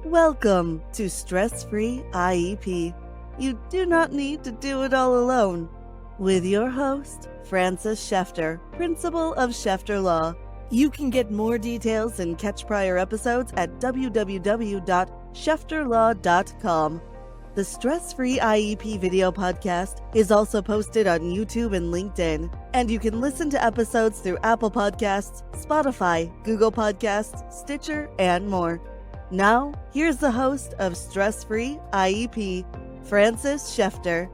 Welcome to Stress-Free IEP. You do not need to do it all alone. With your host, Frances Shefter, Principal of Shefter Law. You can get more details and catch prior episodes at www.shefterlaw.com. The Stress-Free IEP video podcast is also posted on YouTube and LinkedIn, and you can listen to episodes through Apple Podcasts, Spotify, Google Podcasts, Stitcher, and more. Now, here's the host of Stress-Free IEP, Frances Shefter.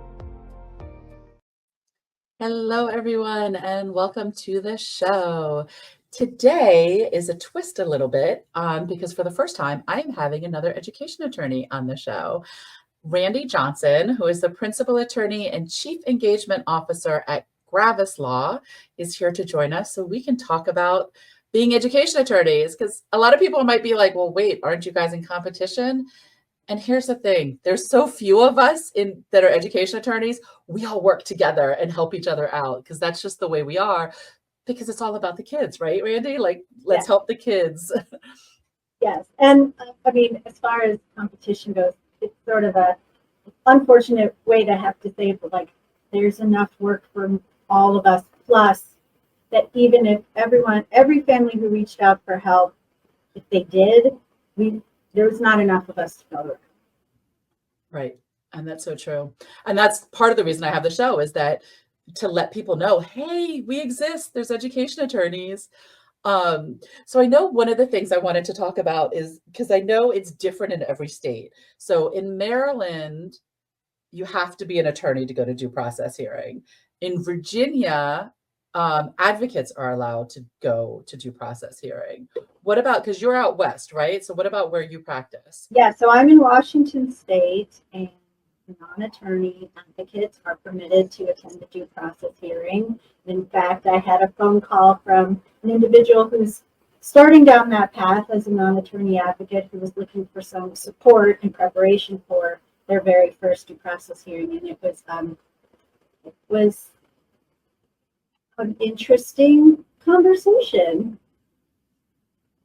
Hello, everyone, and welcome to the show. Today is a twist a little bit because for the first time, I am having another education attorney on the show. Randi Johnson, who is the principal attorney and chief engagement officer at Gravis Law, is here to join us so we can talk about being education attorneys, because a lot of people might be like, well, wait, aren't you guys in competition? And here's the thing, there's so few of us that are education attorneys. We all work together and help each other out because that's just the way we are, because it's all about the kids, right, Randi? Like, let's help the kids. Yes. And I mean, as far as competition goes, it's sort of a unfortunate way to have to say it, but like there's enough work for all of us, plus that even if every family who reached out for help, if they did, there was not enough of us to go around. Right. And that's so true. And that's part of the reason I have the show, is that to let people know, hey, we exist. There's education attorneys. So I know one of the things I wanted to talk about is, because I know it's different in every state. So in Maryland, you have to be an attorney to go to due process hearing. In Virginia, advocates are allowed to go to due process hearing. What about, because you're out west, right? So what about where you practice? Yeah, so I'm in Washington State, and non-attorney advocates are permitted to attend the due process hearing. In fact, I had a phone call from an individual who's starting down that path as a non-attorney advocate who was looking for some support in preparation for their very first due process hearing, and it was an interesting conversation.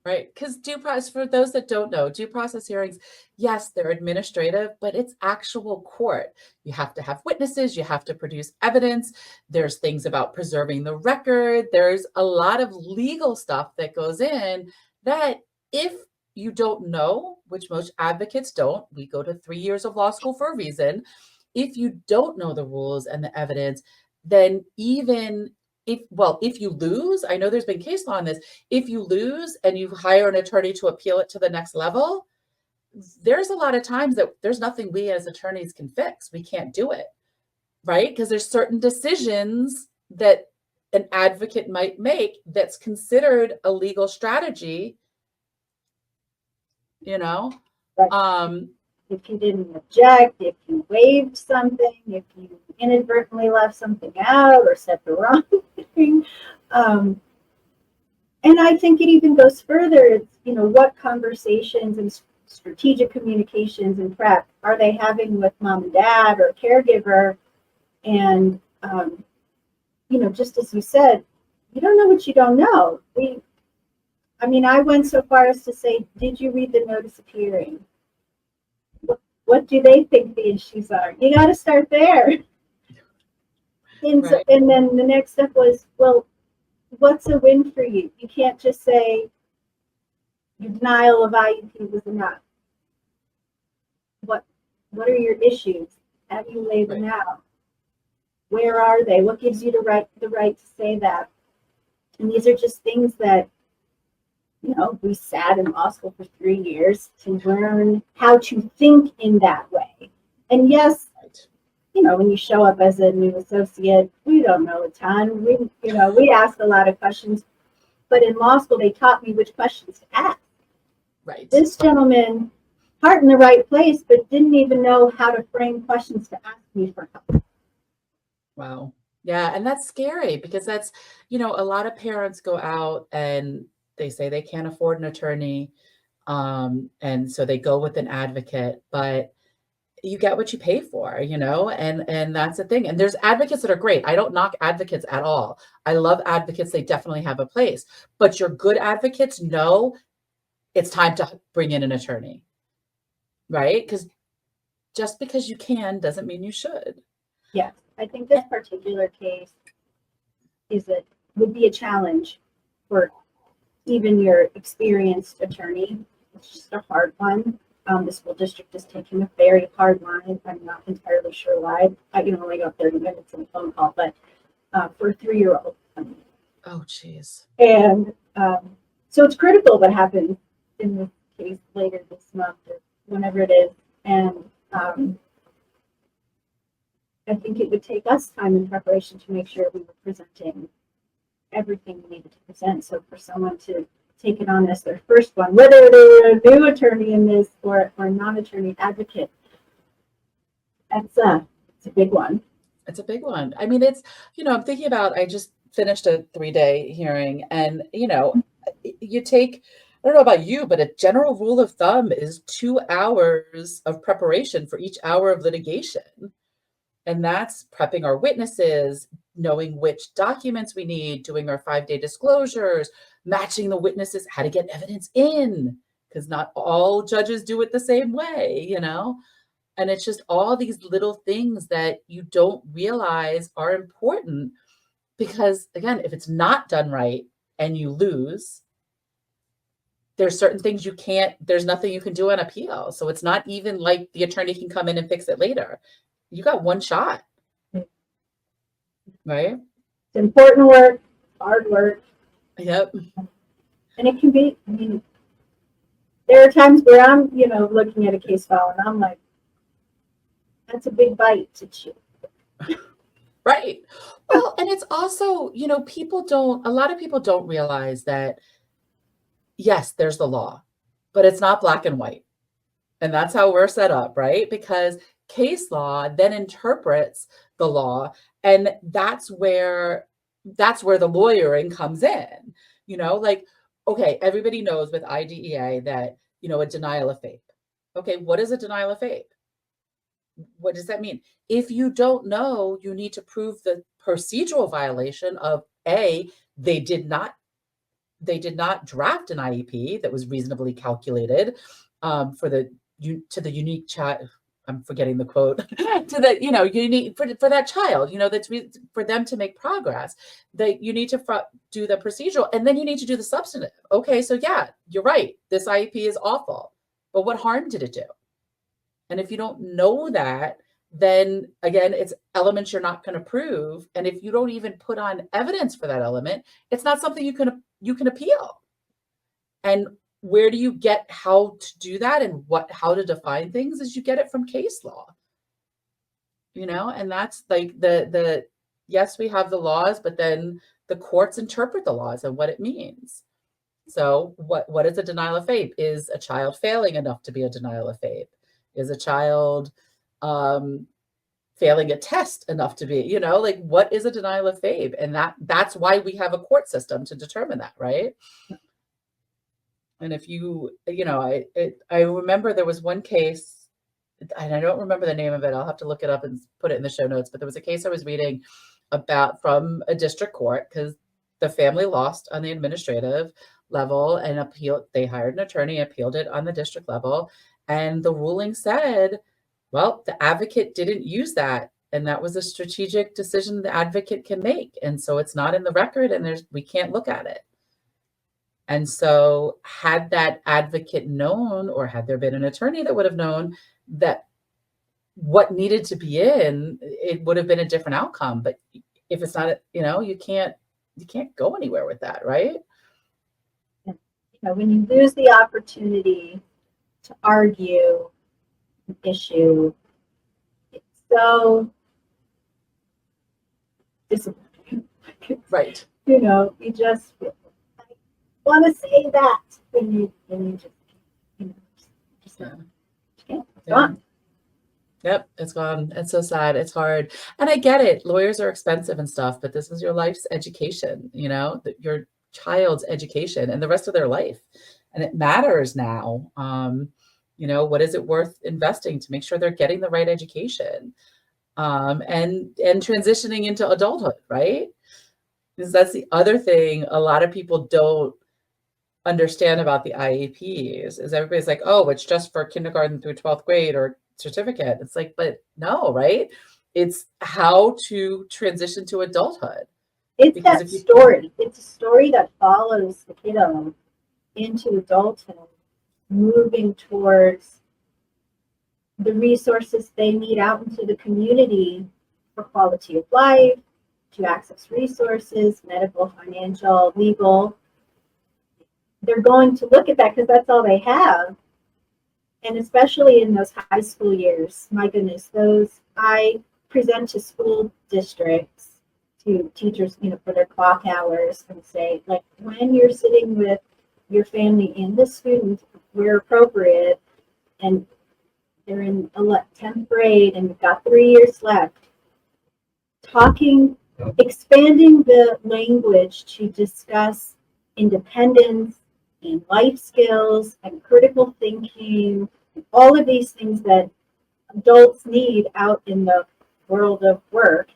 Right, because due process, for those that don't know, due process hearings, yes, they're administrative, but it's actual court. You have to have witnesses, you have to produce evidence. There's things about preserving the record. There's a lot of legal stuff that goes in that if you don't know, which most advocates don't, we go to 3 years of law school for a reason. If you don't know the rules and the evidence, then even if you lose, I know there's been case law on this, if you lose and you hire an attorney to appeal it to the next level, there's a lot of times that there's nothing we as attorneys can fix. We can't do it, right? Because there's certain decisions that an advocate might make that's considered a legal strategy, you know? Right. If you didn't object, if you waived something, if you inadvertently left something out or said the wrong thing. And I think it even goes further. It's, what conversations and strategic communications and prep are they having with mom and dad or caregiver? And, just as you said, you don't know what you don't know. I went so far as to say, did you read the notice of hearing? What do they think the issues are? You got to start there. And, Right. And then the next step was, well, what's a win for you? You can't just say your denial of IEP was enough. What are your issues? How do you lay them out? Where are they? What gives you the right to say that? And these are just things that, we sat in law school for 3 years to learn how to think in that way. And yes, when you show up as a new associate, we don't know a ton. We ask a lot of questions, but in law school, they taught me which questions to ask. Right. This gentleman, heart in the right place, but didn't even know how to frame questions to ask me for help. Wow. Yeah. And that's scary because that's, a lot of parents go out and they say they can't afford an attorney. And so they go with an advocate, but you get what you pay for, and that's the thing. And there's advocates that are great. I don't knock advocates at all. I love advocates. They definitely have a place, but your good advocates know it's time to bring in an attorney. right? Because just because you can doesn't mean you should. Yes, I think this particular case would be a challenge for even your experienced attorney. It's just a hard one. The school district is taking a very hard line. I'm not entirely sure why. I can only got 30 minutes in a phone call, but for a 3-year-old. Oh, geez. And so it's critical what happens in this case later this month or whenever it is. And I think it would take us time in preparation to make sure we were presenting everything we needed to present. So for someone to take it on as their first one, whether they're a new attorney in this or non-attorney advocate, it's a big one. It's a big one. I mean, it's, I'm thinking about, I just finished a 3-day hearing and, you take, I don't know about you, but a general rule of thumb is 2 hours of preparation for each hour of litigation. And that's prepping our witnesses, knowing which documents we need, doing our 5-day disclosures, matching the witnesses, how to get evidence in, because not all judges do it the same way, And it's just all these little things that you don't realize are important because, again, if it's not done right and you lose, there's certain things there's nothing you can do on appeal. So it's not even like the attorney can come in and fix it later. You got one shot, right? It's important work, hard work. Yep. And it can be, there are times where I'm, looking at a case file and I'm like, that's a big bite to chew. Right. Well, and it's also, a lot of people don't realize that, yes, there's the law, but it's not black and white. And that's how we're set up, right? Because case law then interprets the law, and that's where the lawyering comes in. Okay, everybody knows with IDEA that, a denial of FAPE. Okay, what is a denial of FAPE? What does that mean? If you don't know, you need to prove the procedural violation of they did not draft an IEP that was reasonably calculated to the unique child. I'm forgetting the quote to the, unique for that child, that's for them to make progress, that you need to do the procedural and then you need to do the substantive. Okay. So yeah, you're right. This IEP is awful, but what harm did it do? And if you don't know that, then again, it's elements you're not going to prove. And if you don't even put on evidence for that element, it's not something you can appeal. And where do you get how to do that and how to define things is you get it from case law, and that's like yes, we have the laws, but then the courts interpret the laws and what it means. So what is a denial of FAPE? Is a child failing enough to be a denial of FAPE? Is a child failing a test enough to be, what is a denial of FAPE? And that's why we have a court system to determine that, right? And if I remember there was one case, and I don't remember the name of it. I'll have to look it up and put it in the show notes. But there was a case I was reading about from a district court because the family lost on the administrative level and appealed. They hired an attorney, appealed it on the district level. And the ruling said, well, the advocate didn't use that. And that was a strategic decision the advocate can make. And so it's not in the record and we can't look at it. And so had that advocate known, or had there been an attorney that would have known that what needed to be in, it would have been a different outcome. But if it's not, you can't go anywhere with that, right? When you lose the opportunity to argue an issue, it's so disappointing. Right. You just want to say that when you just can't. It's gone. Yep, it's gone. It's so sad. It's hard. And I get it. Lawyers are expensive and stuff, but this is your life's education, your child's education and the rest of their life. And it matters now. What is it worth investing to make sure they're getting the right education and transitioning into adulthood, right? Because that's the other thing a lot of people don't understand about the IEPs is everybody's like, oh, it's just for kindergarten through 12th grade or certificate. It's like, but no, right? It's how to transition to adulthood. It's Because that if you story. It's a story that follows the kiddo into adulthood, moving towards the resources they need out into the community for quality of life, to access resources, medical, financial, legal. They're going to look at that because that's all they have. And especially in those high school years, my goodness, I present to school districts, to teachers, for their clock hours, and say, like, when you're sitting with your family and the student where appropriate, and they're in 10th grade and you've got 3 years left, expanding the language to discuss independence and life skills and critical thinking, and all of these things that adults need out in the world of work,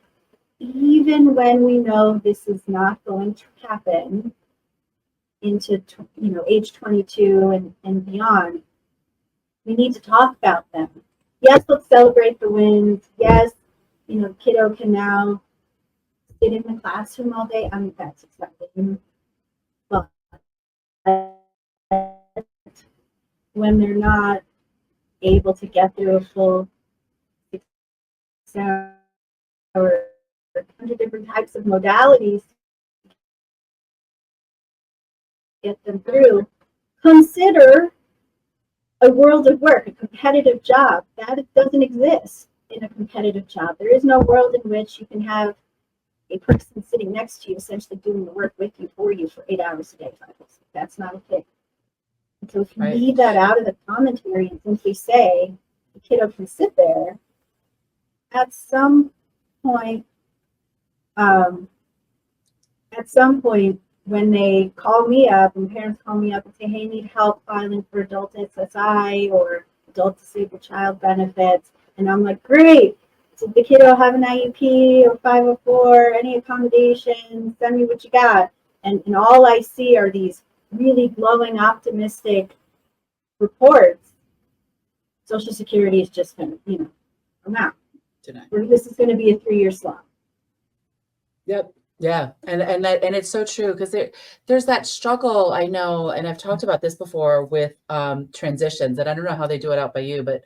even when we know this is not going to happen into age 22 and beyond. We need to talk about them. Yes, let's celebrate the wins. Yes, kiddo can now sit in the classroom all day. I mean, that's exciting. But when they're not able to get through a full 6 hours, 100 different types of modalities to get them through, consider a world of work, a competitive job. That doesn't exist in a competitive job. There is no world in which you can have a person sitting next to you essentially doing the work with you, for you, for 8 hours a day. That's not a thing. And so if you leave that out of the commentary and simply say the kiddo can sit there, at some point, when they call me up and parents call me up and say, hey, I need help filing for adult SSI or adult disabled child benefits, and I'm like, great, did the kiddo have an IEP or 504, any accommodations, send me what you got. And all I see are these really glowing, optimistic reports. Social Security is just going to, come out. This is going to be a 3-year slog. Yep. Yeah. And it's so true, because there's that struggle, I know, and I've talked about this before with transitions, and I don't know how they do it out by you, but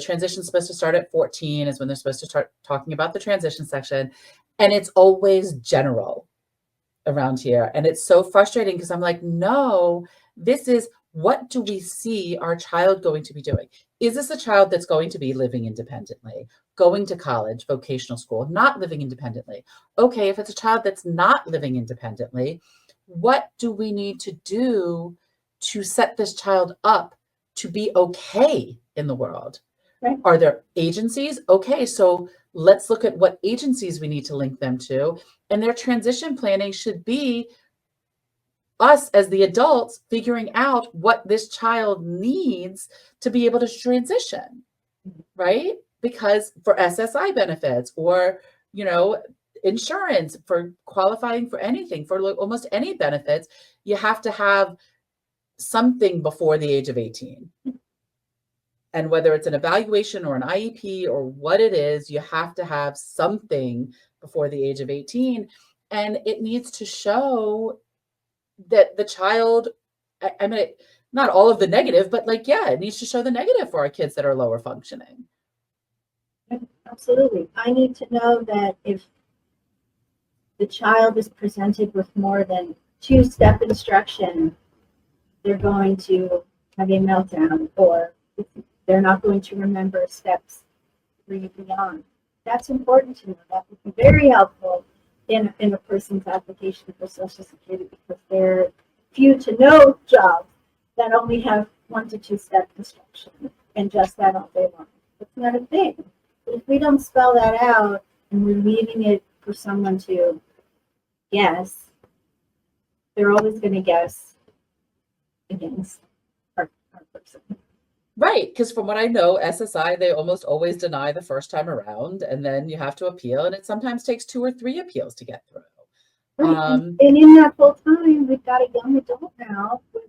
transition's supposed to start at 14 is when they're supposed to start talking about the transition section. And it's always general around here. And it's so frustrating because I'm like, no, this is, what do we see our child going to be doing? Is this a child that's going to be living independently, going to college, vocational school, not living independently? Okay, if it's a child that's not living independently, what do we need to do to set this child up to be okay in the world? Right. Are there agencies? Okay, so let's look at what agencies we need to link them to. And their transition planning should be us as the adults figuring out what this child needs to be able to transition, right? Because for SSI benefits or, insurance, for qualifying for anything, for almost any benefits, you have to have something before the age of 18. And whether it's an evaluation or an IEP or what it is, you have to have something before the age of 18. And it needs to show that the child, I mean, not all of the negative, but it needs to show the negative for our kids that are lower functioning. Absolutely. I need to know that if the child is presented with more than 2-step instruction, they're going to have a meltdown, or they're not going to remember steps 3 beyond. That's important to know. That would be very helpful in a person's application for Social Security, because there are few to no jobs that only have 1 to 2-step instruction and just that all day long. It's not a thing. But if we don't spell that out and we're leaving it for someone to guess, they're always going to guess against our person. Right, because from what I know, SSI, they almost always deny the first time around, and then you have to appeal, and it sometimes takes 2 or 3 appeals to get through. Right. And in that whole time, we've got a young adult now with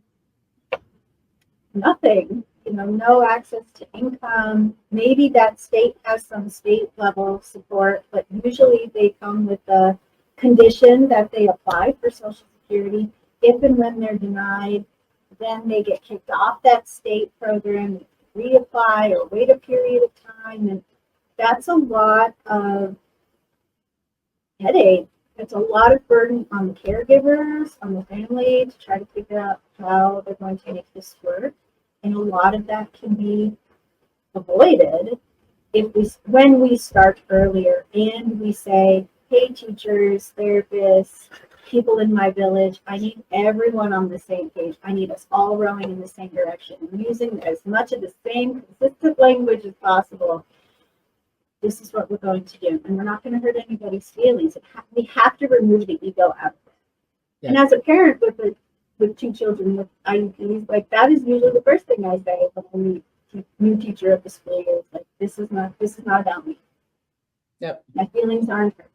nothing, no access to income. Maybe that state has some state level support, but usually they come with the condition that they apply for Social Security. If and when they're denied, then they get kicked off that state program, reapply or wait a period of time. And that's a lot of headache. It's a lot of burden on the caregivers, on the family to try to figure out how they're going to make this work. And a lot of that can be avoided when we start earlier and we say, hey, teachers, therapists, people in my village, I need everyone on the same page. I need us all rowing in the same direction, using as much of the same consistent language as possible. This is what we're going to do. And we're not going to hurt anybody's feelings. We have to remove the ego out of it. Yeah. And as a parent with two children with IEPs, like that is usually the first thing I say when I meet new teacher of the school year. Like, this is not about me. Yep. My feelings aren't hurt.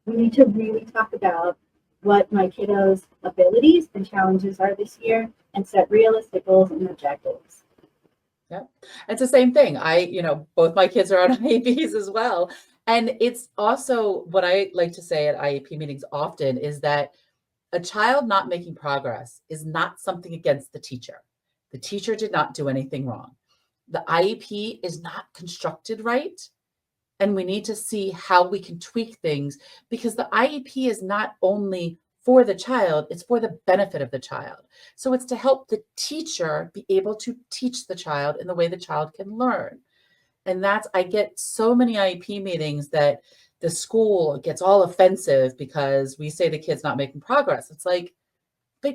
We need to really talk about what my kiddos' abilities and challenges are this year and set realistic goals and objectives. Yeah, it's the same thing. Both my kids are on IEPs as well. And it's also what I like to say at IEP meetings often is that a child not making progress is not something against the teacher. The teacher did not do anything wrong. The IEP is not constructed right. And we need to see how we can tweak things, because the IEP is not only for the child, it's for the benefit of the child. So it's to help the teacher be able to teach the child in the way the child can learn. And I get so many IEP meetings that the school gets all offensive because we say the kid's not making progress. It's like, but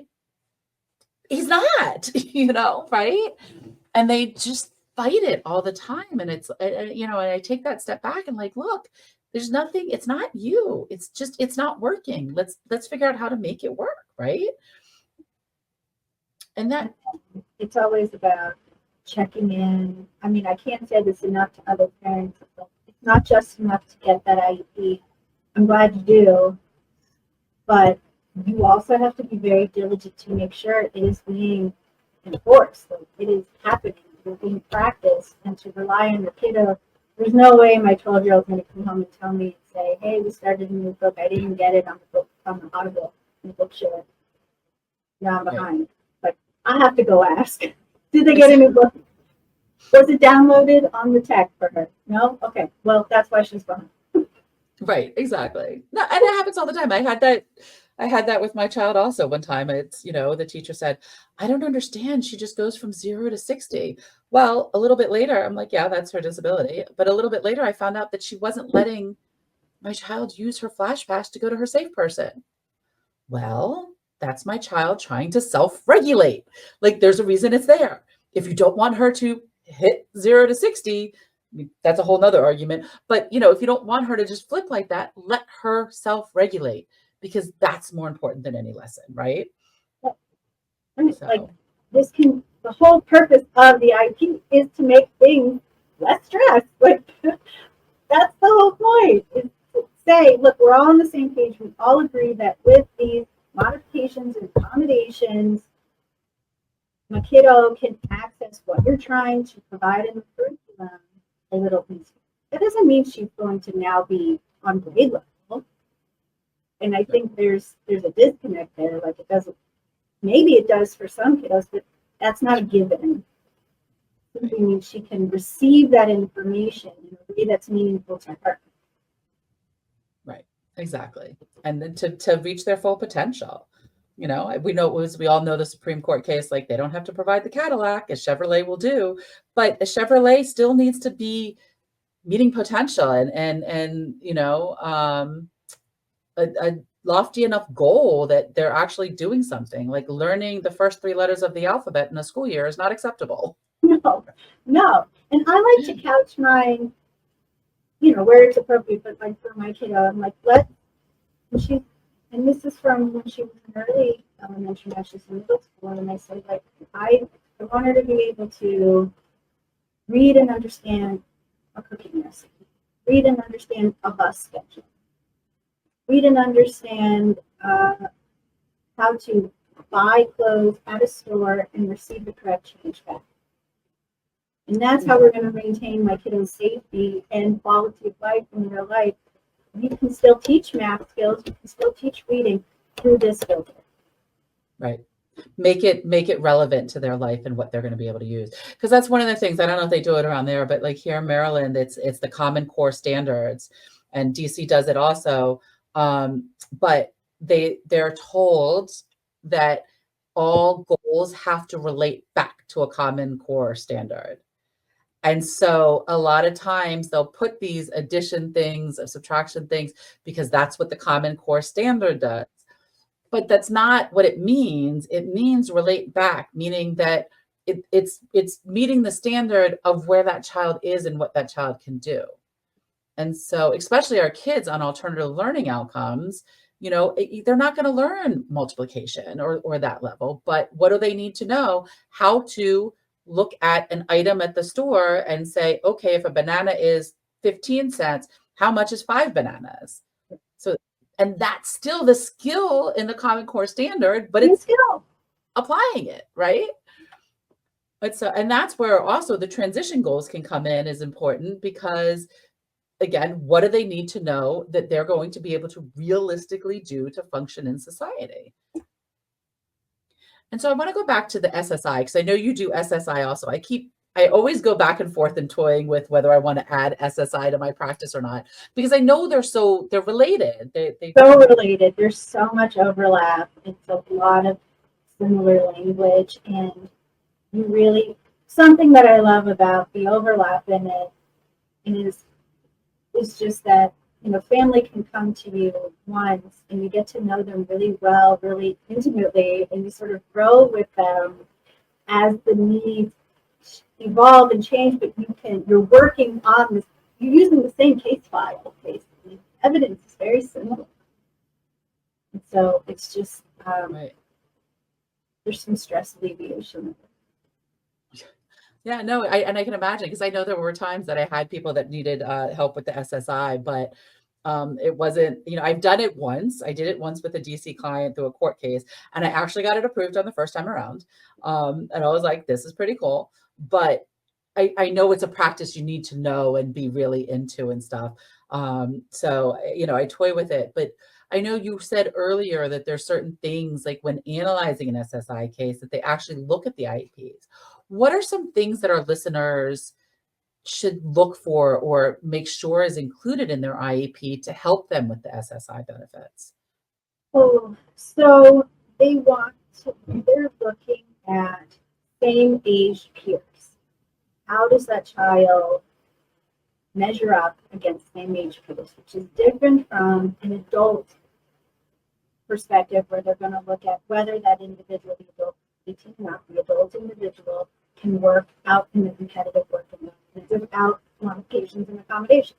he's not, right? And they just fight it all the time. And it's, and I take that step back and like, look, there's nothing, it's not you. It's just, it's not working. Let's figure out how to make it work. Right. And that it's always about checking in. I mean, I can't say this enough to other parents. It's not just enough to get that IEP. I'm glad you do, but you also have to be very diligent to make sure it is being enforced. Like, it is happening. It's being practiced, and to rely on your kiddo. There's no way my 12-year-old is going to come home and tell me and say, hey, we started a new book. I didn't get it on the book, on the Audible, in the bookshare. Now I'm behind. Right. Like, I have to go ask. Did they get a new book? Was it downloaded on the tech for her? No? Okay. Well, that's why she's behind. Right. Exactly. No, and it happens all the time. I had that with my child also one time. It's, the teacher said, I don't understand. She just goes from 0 to 60. Well, a little bit later, I'm like, yeah, that's her disability. But a little bit later, I found out that she wasn't letting my child use her Flash Pass to go to her safe person. Well, that's my child trying to self-regulate. Like, there's a reason it's there. If you don't want her to hit 0 to 60, that's a whole nother argument. But, if you don't want her to just flip like that, let her self-regulate, because that's more important than any lesson, right? Like, the whole purpose of the IEP is to make things less stress. Like, that's the whole point, is to say, look, we're all on the same page. We all agree that with these modifications and accommodations, my kiddo can access what you're trying to provide in the curriculum a little easier. That doesn't mean she's going to now be on grade level. And I think there's a disconnect there. Like, it doesn't, maybe it does for some kiddos, but that's not a given. It simply means she can receive that information in a way that's meaningful to her. Right, exactly. And then to reach their full potential. We all know the Supreme Court case, like, they don't have to provide the Cadillac, as Chevrolet will do, but a Chevrolet still needs to be meeting potential and a lofty enough goal that they're actually doing something. Like, learning the first 3 letters of the alphabet in a school year is not acceptable. No. And I like to couch mine, where it's appropriate, but like for my kiddo, I'm like, and this is from when she was in early elementary, now she's in middle school, and I said, like, I want her to be able to read and understand a cooking recipe, read and understand a bus schedule. read and understand how to buy clothes at a store and receive the correct change back. And that's how we're going to maintain my kiddos' safety and quality of life in their life. You can still teach math skills, you can still teach reading through this filter. Right. Make it relevant to their life and what they're going to be able to use. Because that's one of the things, I don't know if they do it around there, but like here in Maryland, it's the Common Core standards, and DC does it also. But they're told that all goals have to relate back to a Common Core standard. And so a lot of times they'll put these addition things, subtraction things, because that's what the Common Core standard does. But that's not what it means. It means relate back, meaning that it's meeting the standard of where that child is and what that child can do. And so, especially our kids on alternative learning outcomes, they're not going to learn multiplication or that level. But what do they need to know? How to look at an item at the store and say, okay, if a banana is 15 cents, how much is 5 bananas? So, and that's still the skill in the Common Core standard, but it's still applying it, right? But so, and that's where also the transition goals can come in is important, because again, what do they need to know that they're going to be able to realistically do to function in society? And so I want to go back to the SSI, because I know you do SSI also. I always go back and forth and toying with whether I want to add SSI to my practice or not, because I know they're related. They're so related. There's so much overlap. It's a lot of similar language, and you really, something that I love about the overlap in it is just that, family can come to you once and you get to know them really well, really intimately, and you sort of grow with them as the needs evolve and change, but you're working on this, you're using the same case file, basically. Evidence is very similar. And so it's just, right. There's some stress alleviation. Yeah, no, I can imagine, because I know there were times that I had people that needed help with the SSI, but it wasn't, I've done it once. I did it once with a DC client through a court case, and I actually got it approved on the first time around. And I was like, this is pretty cool. But I know it's a practice you need to know and be really into and stuff. So, I toy with it. But I know you said earlier that there's certain things, like when analyzing an SSI case, that they actually look at the IEPs. What are some things that our listeners should look for or make sure is included in their IEP to help them with the SSI benefits? Oh, so they're looking at same age peers. How does that child measure up against same age peers, which is different from an adult perspective, where they're going to look at whether that individual, the adult, the adult individual, can work out in the competitive work environment without modifications and accommodations.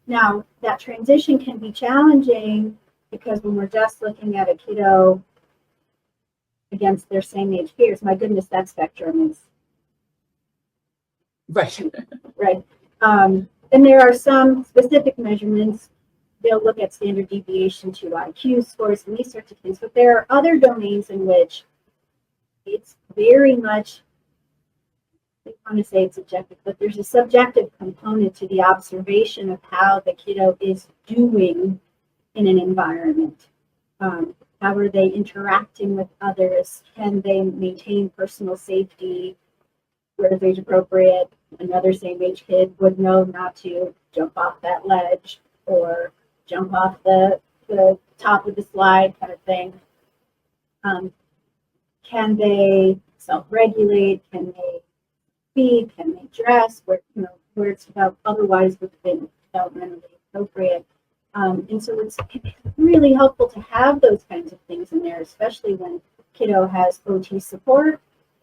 Now, that transition can be challenging, because when we're just looking at a kiddo against their same age peers, my goodness, that spectrum is right. Right. And there are some specific measurements. They'll look at standard deviation to IQ scores and these sorts of things, but there are other domains in which it's very much, I want to say it's objective, but there's a subjective component to the observation of how the kiddo is doing in an environment. How are they interacting with others? Can they maintain personal safety where it's age appropriate? Another same age kid would know not to jump off that ledge or jump off the top of the slide, kind of thing. Can they self-regulate? Can they speak? Can they dress? Where it's otherwise would have been developmentally appropriate. And so it's really helpful to have those kinds of things in there, especially when kiddo has OT support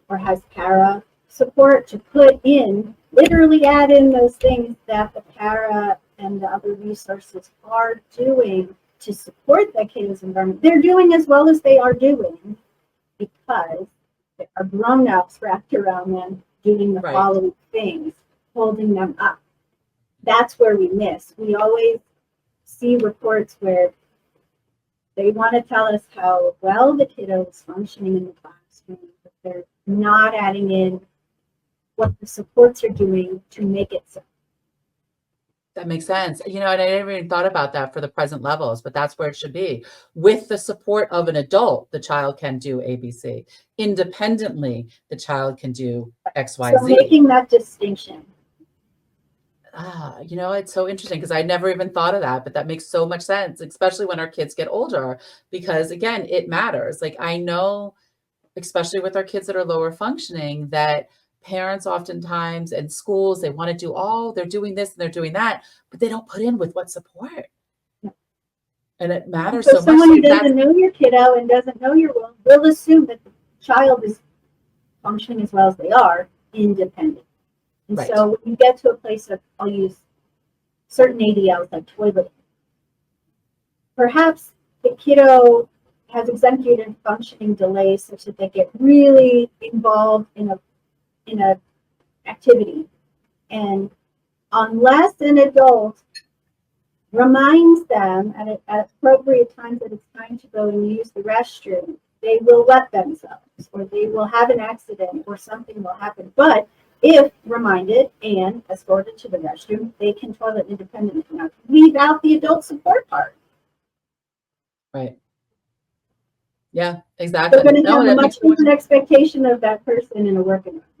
or has para support, to put in, literally add in those things that the para and the other resources are doing to support that kiddo's environment. They're doing as well as they are doing because there are grown-ups wrapped around them doing the following things, holding them up. That's where we miss. We always see reports where they want to tell us how well the kiddo is functioning in the classroom, but they're not adding in what the supports are doing to make it so. That makes sense. And I never even thought about that for the present levels, but that's where it should be. With the support of an adult, the child can do ABC. Independently, the child can do XYZ. So making that distinction. It's so interesting because I never even thought of that, but that makes so much sense, especially when our kids get older, because again, it matters. Like I know, especially with our kids that are lower functioning, that parents oftentimes and schools, they want to do they're doing this and they're doing that, but they don't put in with what support. And it matters so much. Someone who doesn't know your kiddo and doesn't know your will assume that the child is functioning as well as they are, independent. And Right. so when you get to a place of, I'll use certain ADLs like toilet, perhaps the kiddo has executive functioning delays such that they get really involved in a activity. And unless an adult reminds them at appropriate times that it's time to go and use the restroom, they will wet themselves, or they will have an accident, or something will happen. But if reminded and escorted to the restroom, they can toilet independently. Now, leave out the adult support part. Right. Yeah, exactly. They're going to have a much different expectation of that person in a work environment.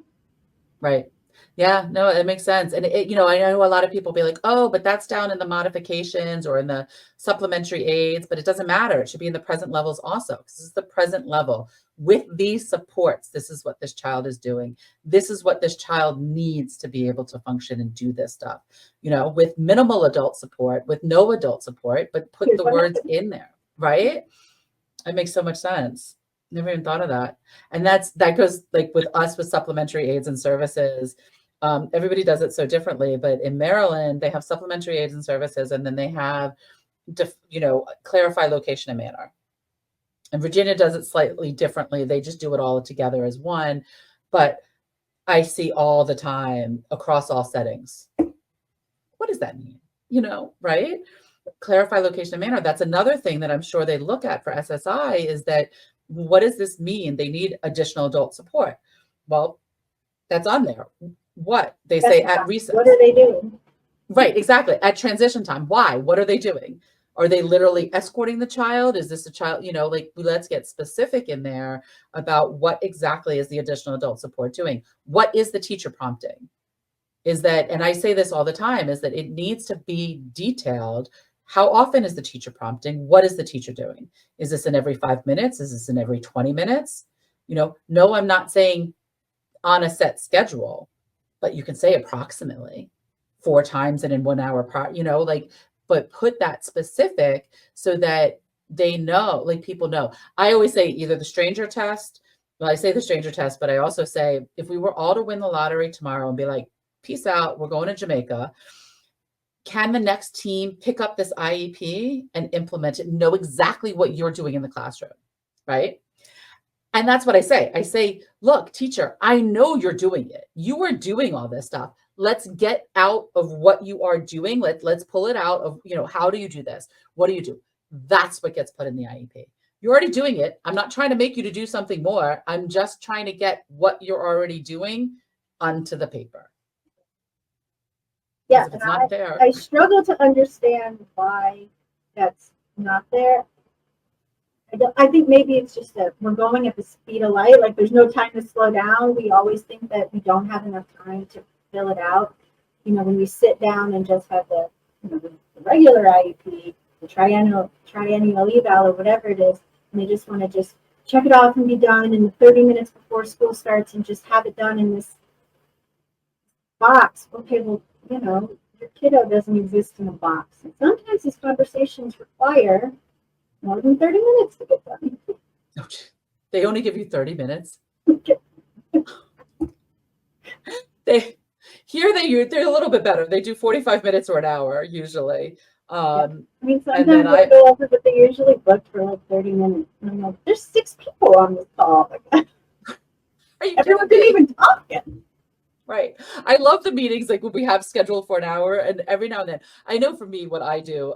Right. Yeah, no, it makes sense. And I know a lot of people be like, oh, but that's down in the modifications or in the supplementary aids, but it doesn't matter. It should be in the present levels also, because this is the present level. With these supports, this is what this child is doing. This is what this child needs to be able to function and do this stuff, with minimal adult support, with no adult support, but put the words in there, right? It makes so much sense. Never even thought of that. And that goes like with us with supplementary aids and services. Everybody does it so differently, but in Maryland, they have supplementary aids and services, and then they have, clarify location and manner. And Virginia does it slightly differently. They just do it all together as one, but I see all the time across all settings. What does that mean? Right? Clarify location and manner. That's another thing that I'm sure they look at for SSI is that, what does this mean? They need additional adult support. Well, that's on there. What they say at recess. What are they doing? Right, exactly. At transition time. Why? What are they doing? Are they literally escorting the child? Is this a child? Let's get specific in there about what exactly is the additional adult support doing. What is the teacher prompting? Is that, and I say this all the time, is that it needs to be detailed. How often is the teacher prompting? What is the teacher doing? Is this in every 5 minutes? Is this in every 20 minutes? No, I'm not saying on a set schedule, but you can say approximately 4 times and in 1 hour but put that specific so that they know, people know. I always say either the stranger test. Well, I say the stranger test, but I also say if we were all to win the lottery tomorrow and be like, peace out, we're going to Jamaica. Can the next team pick up this IEP and implement it, know exactly what you're doing in the classroom, right? And that's what I say. I say, look, teacher, I know you're doing it. You are doing all this stuff. Let's get out of what you are doing. Let's pull it out of, how do you do this? What do you do? That's what gets put in the IEP. You're already doing it. I'm not trying to make you to do something more. I'm just trying to get what you're already doing onto the paper. Yeah, it's not there. I struggle to understand why that's not there. I think maybe it's just that we're going at the speed of light. Like there's no time to slow down. We always think that we don't have enough time to fill it out. When we sit down and just have the regular IEP, the triennial eval or whatever it is, and they just want to just check it off and be done in the 30 minutes before school starts and just have it done in this box. Okay, well, your kiddo doesn't exist in a box. And sometimes these conversations require more than 30 minutes to get done. They only give you 30 minutes. They're a little bit better. They do 45 minutes or an hour usually. Sometimes they go over, but they usually book for 30 minutes. And I'm like, there's 6 people on this call. Are you Everyone didn't even talk yet. Right. I love the meetings like when we have scheduled for an hour, and every now and then, I know for me, what I do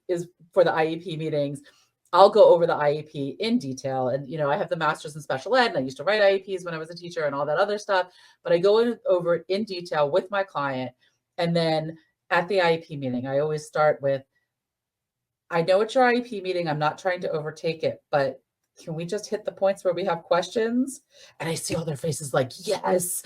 is for the IEP meetings, I'll go over the IEP in detail. And, I have the master's in special ed and I used to write IEPs when I was a teacher and all that other stuff, but I go over it in detail with my client. And then at the IEP meeting, I always start with, I know it's your IEP meeting. I'm not trying to overtake it, but can we just hit the points where we have questions? And I see all their faces like, yes,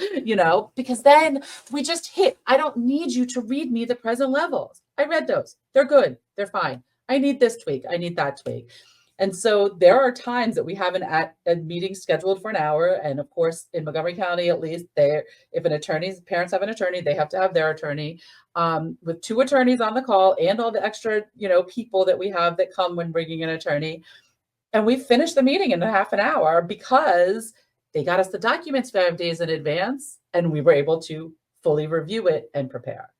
because then we just hit. I don't need you to read me the present levels. I read those. They're good. They're fine. I need this tweak. I need that tweak. And so there are times that we have a meeting scheduled for an hour. And of course, in Montgomery County, at least, if parents have an attorney, they have to have their attorney, with 2 attorneys on the call and all the extra, people that we have that come when bringing an attorney. And we finished the meeting in a half an hour because they got us the documents 5 days in advance and we were able to fully review it and prepare.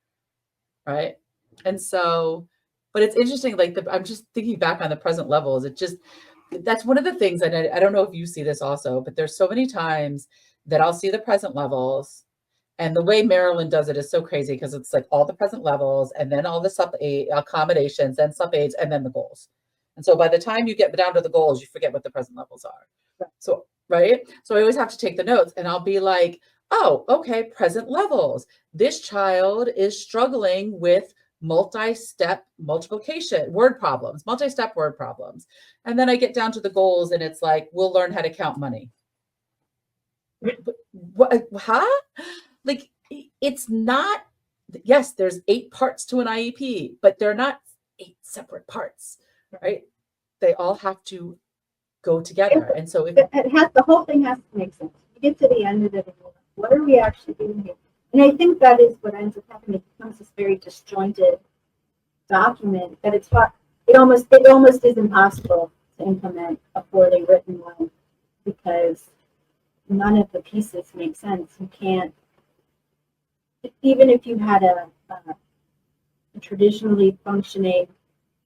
Right. And so, but it's interesting, like I'm just thinking back on the present levels. That's one of the things, and I don't know if you see this also, but there's so many times that I'll see the present levels. And the way Maryland does it is so crazy because it's like all the present levels and then all the sub accommodations, then sub aids, and then the goals. And so by the time you get down to the goals, you forget what the present levels are. Right. So, right. So I always have to take the notes and I'll be like, oh, okay, present levels. This child is struggling with multi-step multiplication, multi-step word problems. And then I get down to the goals and it's like, we'll learn how to count money. What? Huh? Like, it's not, yes, there's 8 parts to an IEP, but they're not 8 separate parts, right? They all have to go together. And so the whole thing has to make sense. You get to the end of it, what are we actually doing here? And I think that is what ends up happening. It becomes this very disjointed document that it almost is impossible to implement a poorly written one because none of the pieces make sense. You can't, even if you had a traditionally functioning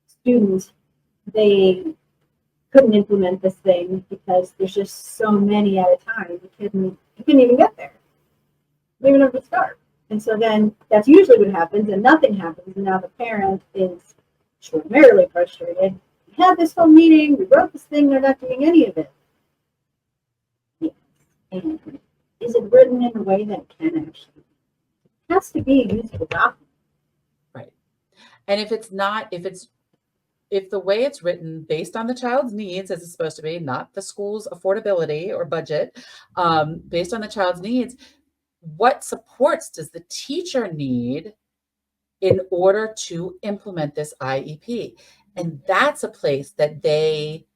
student, they couldn't implement this thing because there's just so many at a time. You couldn't even get there. Even if it start. And so then that's usually what happens, and nothing happens. And now the parent is extraordinarily frustrated. We had this whole meeting, we wrote this thing, they're not doing any of it. Yes. And is it written in a way that can actually? It has to be a usable document. Right. And if the way it's written based on the child's needs, as it's supposed to be, not the school's affordability or budget, based on the child's needs, what supports does the teacher need in order to implement this IEP? And that's a place that they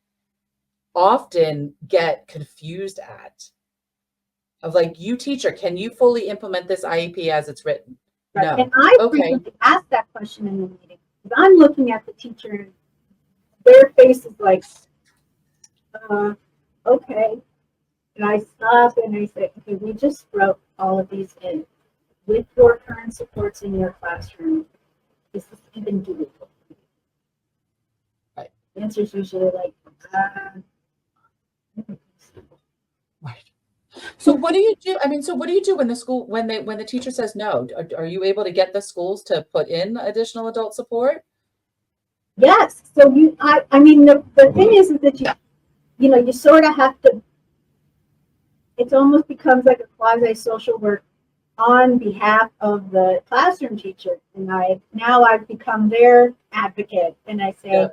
often get confused at. Of like, you teacher, can you fully implement this IEP as it's written? Right. No. And I frequently ask that question in the meeting because I'm looking at the teacher, their face is like, okay. And I stop and I say, okay, we just wrote all of these in with your current supports in your classroom. Is this even doable? Right. The answer is usually like, Right. So what do you do? I mean, so what do you do when the teacher says no? Are you able to get the schools to put in additional adult support? yes. So I mean, the thing is that you sort of have to, it almost becomes like a quasi social work on behalf of the classroom teacher. And I've become their advocate. And I say, yeah.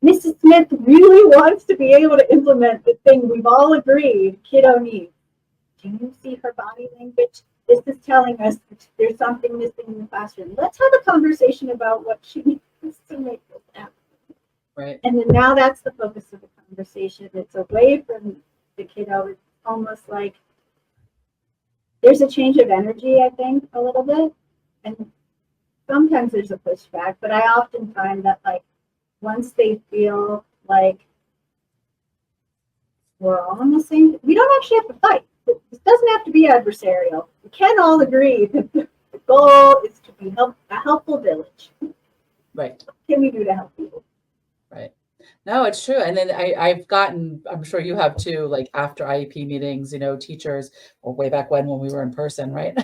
Mrs. Smith really wants to be able to implement the thing we've all agreed kiddo needs. Do you see her body language? This is telling us that there's something missing in the classroom. Let's have a conversation about what she needs to make this happen. Right. And then now that's the focus of the conversation. It's away from the kiddo. It's almost like there's a change of energy, I think, a little bit. And sometimes there's a pushback, but I often find that like once they feel like we're all on the same, we don't actually have to fight. This doesn't have to be adversarial. We can all agree that the goal is to be a helpful village. Right. What can we do to help people? Right. No, it's true. And then I've gotten, I'm sure you have too, like after IEP meetings, teachers, or way back when we were in person, right?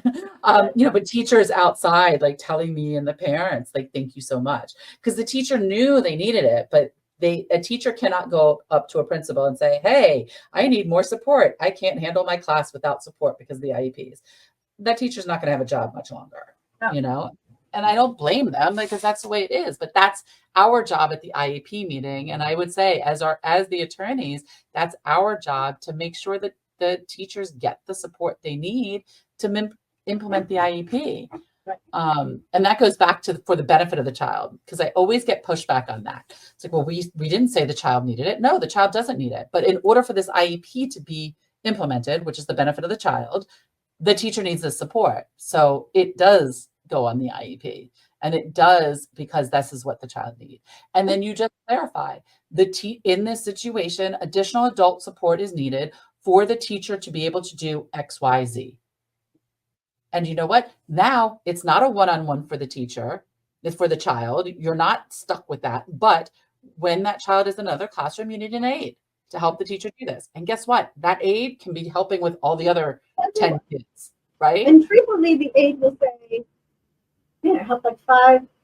But teachers outside, like telling me and the parents, like, thank you so much. Because the teacher knew they needed it, but a teacher cannot go up to a principal and say, hey, I need more support. I can't handle my class without support because of the IEPs. That teacher's not going to have a job much longer, No. And I don't blame them because that's the way it is. But that's our job at the IEP meeting. And I would say as the attorneys, that's our job to make sure that the teachers get the support they need to implement the IEP. Right. And that goes back to for the benefit of the child, because I always get pushback on that. It's like, well, we didn't say the child needed it. No, the child doesn't need it. But in order for this IEP to be implemented, which is the benefit of the child, the teacher needs the support. So it does go on the IEP, and it does because this is what the child needs. And then you just clarify in this situation, additional adult support is needed for the teacher to be able to do X, Y, Z. And you know what? Now it's not a one-on-one for the teacher, it's for the child. You're not stuck with that. But when that child is in another classroom, you need an aide to help the teacher do this. And guess what? That aide can be helping with all the other 10 kids, right? And frequently the aide will say, I helped like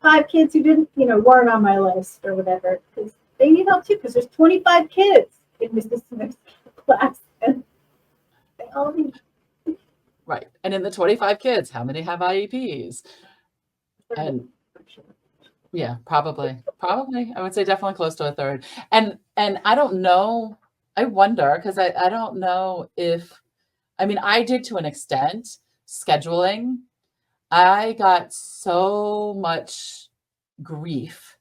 five kids who didn't, weren't on my list or whatever, because they need help too, because there's 25 kids in Mrs. Smith's class, and they all need. Right. And in the 25 kids, how many have IEPs? And yeah, probably. I would say definitely close to a third. And I don't know, I wonder, because I don't know I did to an extent scheduling. I got so much grief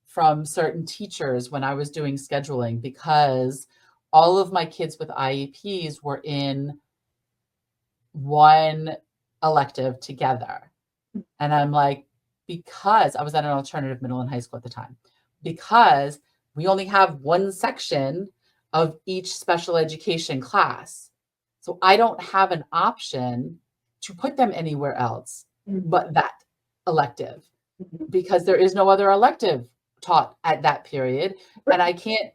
from certain teachers when I was doing scheduling because all of my kids with IEPs were in one elective together. And I'm like, because I was at an alternative middle and high school at the time, because we only have one section of each special education class. So I don't have an option to put them anywhere else but that elective, because there is no other elective taught at that period. And I can't,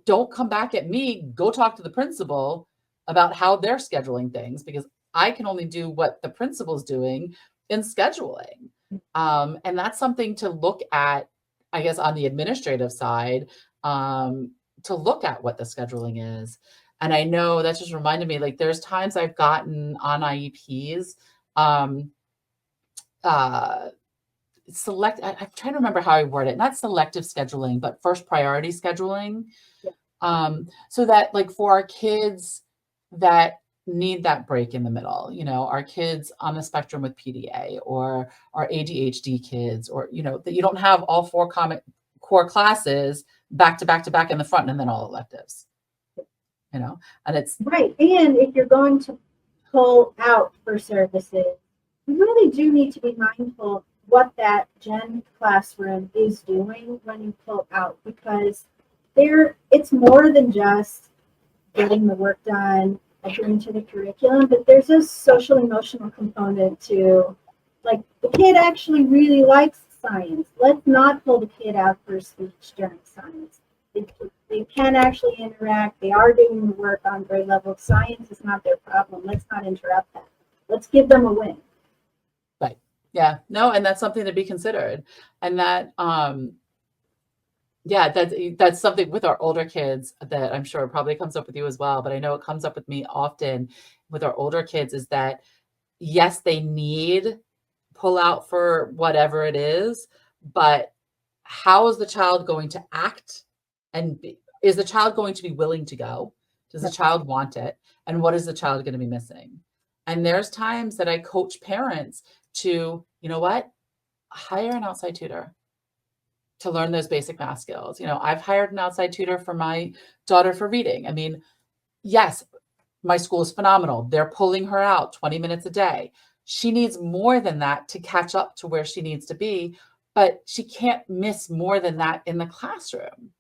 don't come back at me, go talk to the principal about how they're scheduling things, because I can only do what the principal's doing in scheduling. And that's something to look at, I guess, on the administrative side, to look at what the scheduling is. And I know that just reminded me, like, there's times I've gotten on IEPs, I'm trying to remember how I word it, not selective scheduling, but first priority scheduling. Yeah. So that, like, for our kids that need that break in the middle, our kids on the spectrum with PDA, or our ADHD kids, or, that you don't have all 4 core classes back to back to back in the front and then all electives, and it's right. And if you're going to pull out for services, you really do need to be mindful what that gen classroom is doing when you pull out, because it's more than just getting the work done, adhering to the curriculum, but there's a social emotional component to, like, the kid actually really likes science. Let's not pull the kid out for a speech during science. They can actually interact. They are doing the work on grade level. Science is not their problem. Let's not interrupt that. Let's give them a win. Right. Yeah. No, and that's something to be considered. And that, that's something with our older kids that I'm sure probably comes up with you as well, but I know it comes up with me often with our older kids, is that, yes, they need pull out for whatever it is, but how is the child going to act? And is the child going to be willing to go? Does the child want it? And what is the child going to be missing? And there's times that I coach parents to, hire an outside tutor to learn those basic math skills. I've hired an outside tutor for my daughter for reading. I mean, yes, my school is phenomenal. They're pulling her out 20 minutes a day. She needs more than that to catch up to where she needs to be, but she can't miss more than that in the classroom,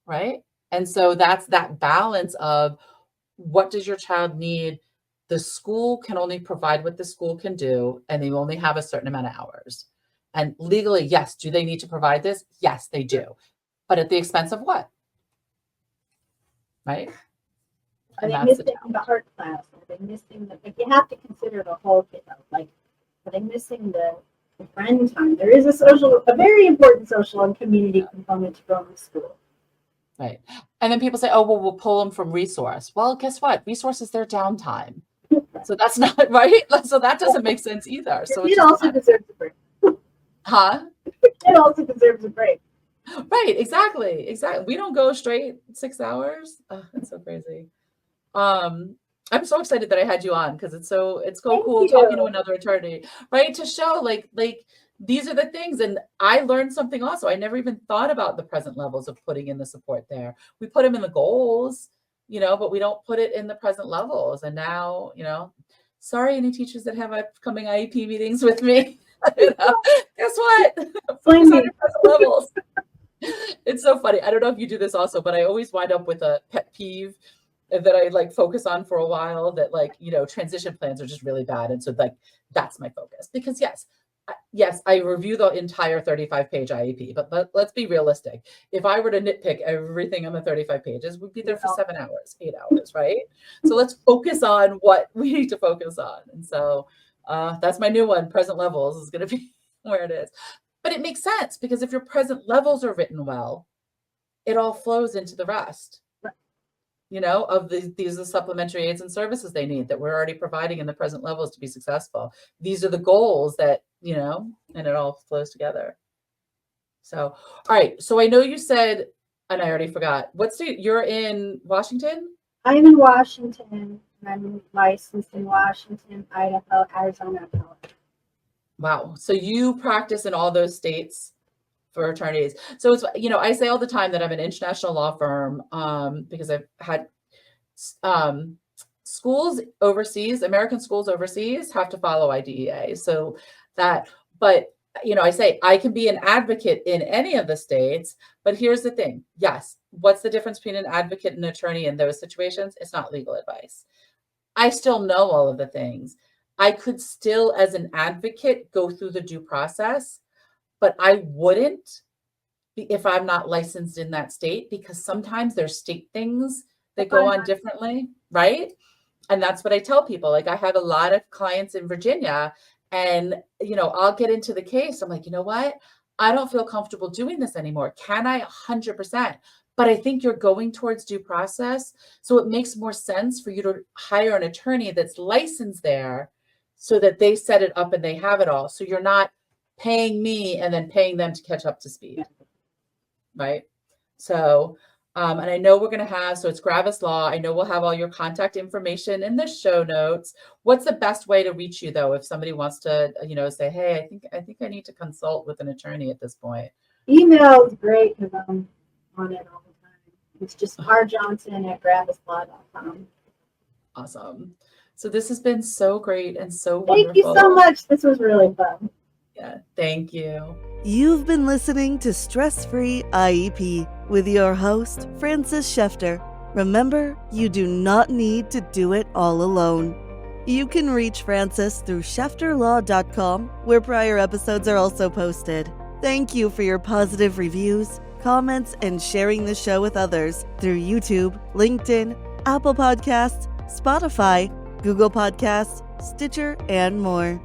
right? And so that's that balance of, what does your child need? The school can only provide what the school can do, and they only have a certain amount of hours. And legally, yes, do they need to provide this? Yes, they do. But at the expense of what? right? Are And they that's the missing the art class? Are they missing the, like, you have to consider the whole kiddo. Like, are they missing the friend time? There is a very important social and community component to going to school. Right. And then people say, oh, well, we'll pull them from resource. Well, guess what? Resource is their downtime. So that's not right. So that doesn't make sense either. So It also deserves a break. Huh? It also deserves a break. Right. Exactly. We don't go straight 6 hours. Oh, that's so crazy. I'm so excited that I had you on because it's so cool talking to another attorney, right? To show like these are the things. And I learned something also. I never even thought about the present levels of putting in the support there. We put them in the goals, but we don't put it in the present levels. And now, sorry, any teachers that have upcoming IEP meetings with me, guess what? Focus on your present levels. It's so funny. I don't know if you do this also, but I always wind up with a pet peeve that I like focus on for a while that transition plans are just really bad. And so that's my focus because yes, I review the entire 35-page IEP, but let's be realistic. If I were to nitpick everything on the 35 pages, we'd be there for 7 hours, 8 hours, right? So let's focus on what we need to focus on. And so that's my new one. Present levels is going to be where it is. But it makes sense because if your present levels are written well, it all flows into the rest. Of these are supplementary aids and services they need that we're already providing in the present levels to be successful. These are the goals that, and it all flows together. So, all right. So I know you said, and I already forgot, what state you're in? Washington? I'm in Washington. I'm licensed in Washington, Idaho, Arizona, Colorado. Wow. So you practice in all those states for attorneys. So it's, I say all the time that I'm an international law firm because I've had schools overseas, American schools overseas have to follow IDEA. So that, but I say I can be an advocate in any of the states, but here's the thing. Yes. What's the difference between an advocate and an attorney in those situations? It's not legal advice. I still know all of the things. I could still, as an advocate, go through the due process, but I wouldn't if I'm not licensed in that state because sometimes there's state things that go on differently, right? And that's what I tell people. Like I have a lot of clients in Virginia and, I'll get into the case. I'm like, you know what? I don't feel comfortable doing this anymore. Can I? 100%. But I think you're going towards due process. So it makes more sense for you to hire an attorney that's licensed there so that they set it up and they have it all. So you're not paying me and then paying them to catch up to speed. Right. So, and I know we're going to have, so it's Gravis Law. I know we'll have all your contact information in the show notes. What's the best way to reach you though? If somebody wants to, say, hey, I think I need to consult with an attorney at this point. Email is great because I'm on it all the time. It's just rjohnson@gravislaw.com. Awesome. So this has been so great and so wonderful. Thank you so much. This was really fun. Yeah, thank you. You've been listening to Stress Free IEP with your host, Frances Shefter. Remember, you do not need to do it all alone. You can reach Frances through shefterlaw.com, where prior episodes are also posted. Thank you for your positive reviews, comments, and sharing the show with others through YouTube, LinkedIn, Apple Podcasts, Spotify, Google Podcasts, Stitcher, and more.